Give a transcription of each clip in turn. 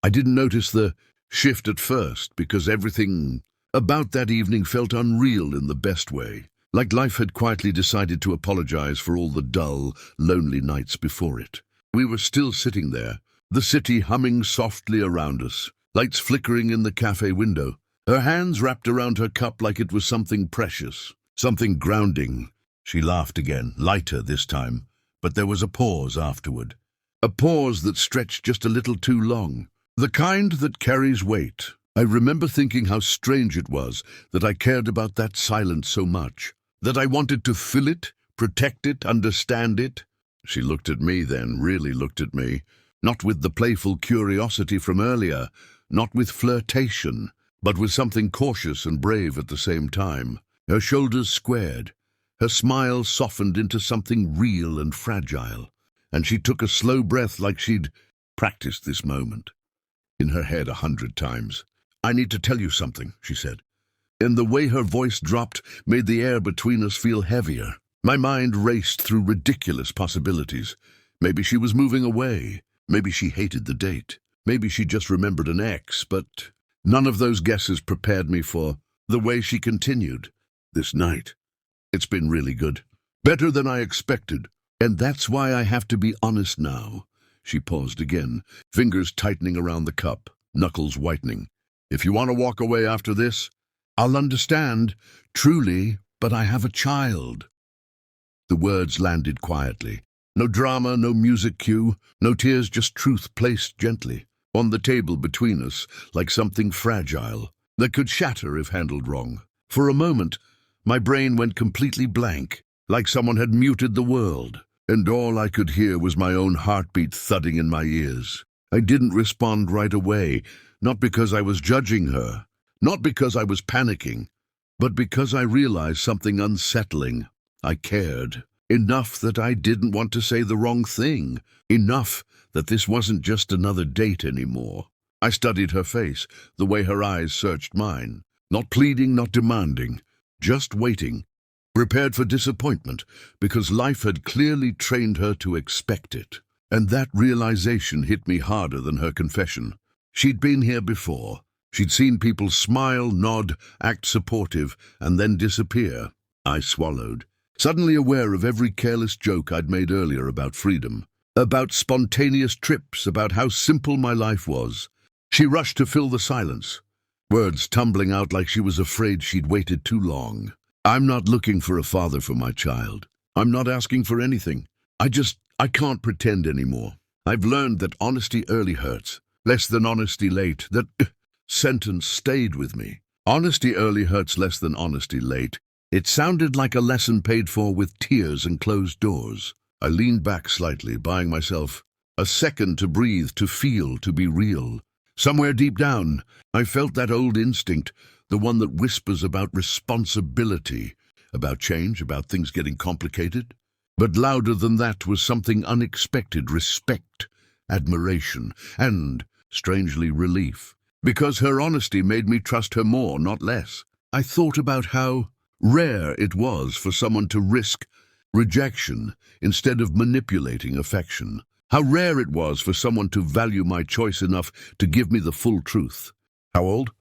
I didn't notice the shift at first because everything about that evening felt unreal in the best way, like life had quietly decided to apologize for all the dull, lonely nights before it. We were still sitting there, the city humming softly around us, lights flickering in the cafe window, her hands wrapped around her cup like it was something precious, something grounding. She laughed again, lighter this time, but there was a pause afterward. A pause that stretched just a little too long, the kind that carries weight. I remember thinking how strange it was that I cared about that silence so much, that I wanted to fill it, protect it, understand it. She looked at me then, really looked at me, not with the playful curiosity from earlier, not with flirtation, but with something cautious and brave at the same time. Her shoulders squared, her smile softened into something real and fragile, and she took a slow breath like she'd practiced this moment in her head 100 times. "I need to tell you something," she said, and the way her voice dropped made the air between us feel heavier. My mind raced through ridiculous possibilities. Maybe she was moving away. Maybe she hated the date. Maybe she just remembered an ex, but none of those guesses prepared me for the way she continued. "This night, it's been really good. Better than I expected. And that's why I have to be honest now." She paused again, fingers tightening around the cup, knuckles whitening. "If you want to walk away after this, I'll understand, truly, but I have a child." The words landed quietly. No drama, no music cue, no tears, just truth placed gently on the table between us, like something fragile that could shatter if handled wrong. For a moment, my brain went completely blank, like someone had muted the world, and all I could hear was my own heartbeat thudding in my ears. I didn't respond right away, not because I was judging her, not because I was panicking, but because I realized something unsettling. I cared. Enough that I didn't want to say the wrong thing. Enough that this wasn't just another date anymore. I studied her face, the way her eyes searched mine. Not pleading, not demanding. Just waiting. Prepared for disappointment, because life had clearly trained her to expect it. And that realization hit me harder than her confession. She'd been here before. She'd seen people smile, nod, act supportive, and then disappear. I swallowed, suddenly aware of every careless joke I'd made earlier about freedom, about spontaneous trips, about how simple my life was. She rushed to fill the silence, words tumbling out like she was afraid she'd waited too long. "I'm not looking for a father for my child. I'm not asking for anything. I can't pretend anymore. I've learned that honesty early hurts, less than honesty late. That sentence stayed with me. Honesty early hurts less than honesty late. It sounded like a lesson paid for with tears and closed doors. I leaned back slightly, buying myself a second to breathe, to feel, to be real. Somewhere deep down, I felt that old instinct, the one that whispers about responsibility, about change, about things getting complicated. But louder than that was something unexpected: respect, admiration, and, strangely, relief. Because her honesty made me trust her more, not less. I thought about how rare it was for someone to risk rejection instead of manipulating affection. How rare it was for someone to value my choice enough to give me the full truth. "How old?"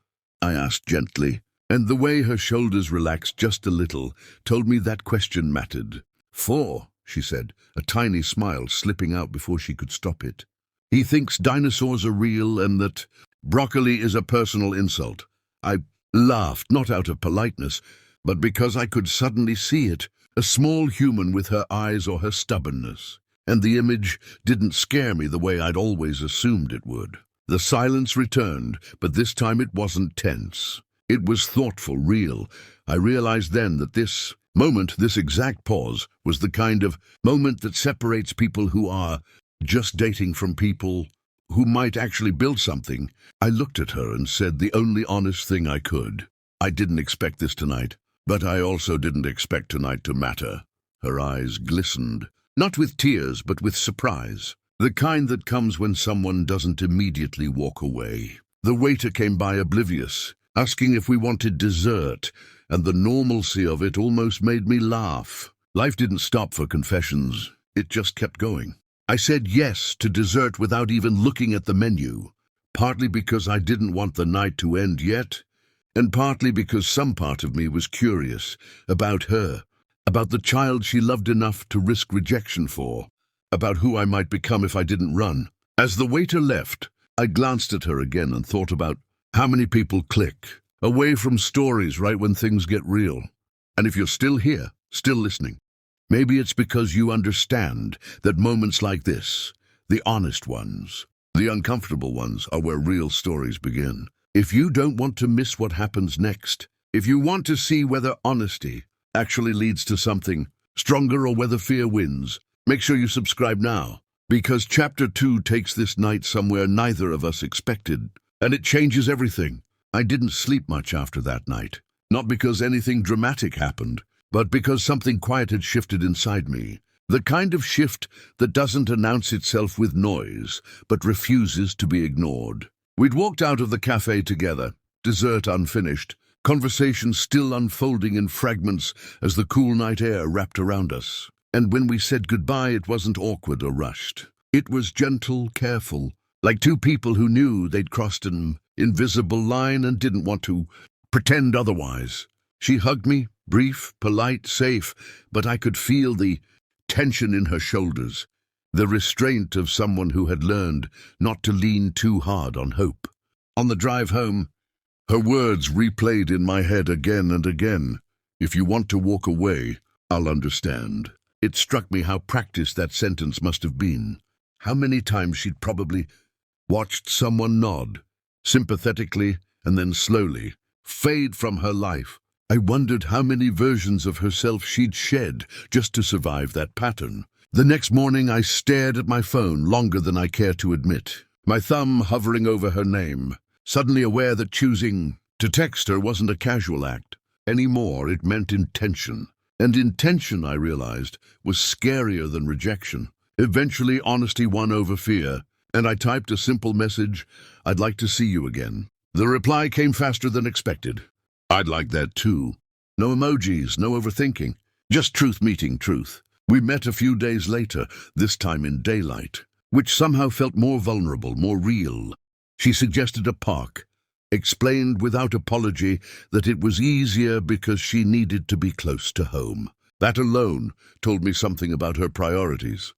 I asked gently, and the way her shoulders relaxed just a little told me that question mattered. "4," she said, a tiny smile slipping out before she could stop it. "He thinks dinosaurs are real and that broccoli is a personal insult." I laughed, not out of politeness, but because I could suddenly see it, a small human with her eyes or her stubbornness. And the image didn't scare me the way I'd always assumed it would. The silence returned, but this time it wasn't tense. It was thoughtful, real. I realized then that this moment, this exact pause, was the kind of moment that separates people who are just dating from people who might actually build something. I looked at her and said the only honest thing I could. "I didn't expect this tonight, but I also didn't expect tonight to matter." Her eyes glistened, not with tears, but with surprise. The kind that comes when someone doesn't immediately walk away. The waiter came by oblivious, asking if we wanted dessert, and the normalcy of it almost made me laugh. Life didn't stop for confessions, it just kept going. I said yes to dessert without even looking at the menu. partly because I didn't want the night to end yet, and partly because some part of me was curious about her, about the child she loved enough to risk rejection for, about who I might become if I didn't run. As the waiter left, I glanced at her again and thought about how many people click away from stories right when things get real. And if you're still here, still listening, maybe it's because you understand that moments like this, the honest ones, the uncomfortable ones, are where real stories begin. If you don't want to miss what happens next, if you want to see whether honesty actually leads to something stronger or whether fear wins, make sure you subscribe now, because Chapter 2 takes this night somewhere neither of us expected, and it changes everything. I didn't sleep much after that night, not because anything dramatic happened, but because something quiet had shifted inside me. The kind of shift that doesn't announce itself with noise, but refuses to be ignored. We'd walked out of the cafe together, dessert unfinished, conversation still unfolding in fragments as the cool night air wrapped around us. And when we said goodbye, it wasn't awkward or rushed. It was gentle, careful, like two people who knew they'd crossed an invisible line and didn't want to pretend otherwise. She hugged me, brief, polite, safe, but I could feel the tension in her shoulders, the restraint of someone who had learned not to lean too hard on hope. On the drive home, her words replayed in my head again and again. If you want to walk away, I'll understand. It struck me how practiced that sentence must have been. How many times she'd probably watched someone nod, sympathetically and then slowly, fade from her life. I wondered how many versions of herself she'd shed just to survive that pattern. The next morning I stared at my phone longer than I care to admit, my thumb hovering over her name, suddenly aware that choosing to text her wasn't a casual act. Anymore, it meant intention. And intention, I realized, was scarier than rejection. Eventually, honesty won over fear, and I typed a simple message, "I'd like to see you again." The reply came faster than expected. "I'd like that too." No emojis, no overthinking, just truth meeting truth. We met a few days later, this time in daylight, which somehow felt more vulnerable, more real. She suggested a park, explained without apology that it was easier because she needed to be close to home. That alone told me something about her priorities.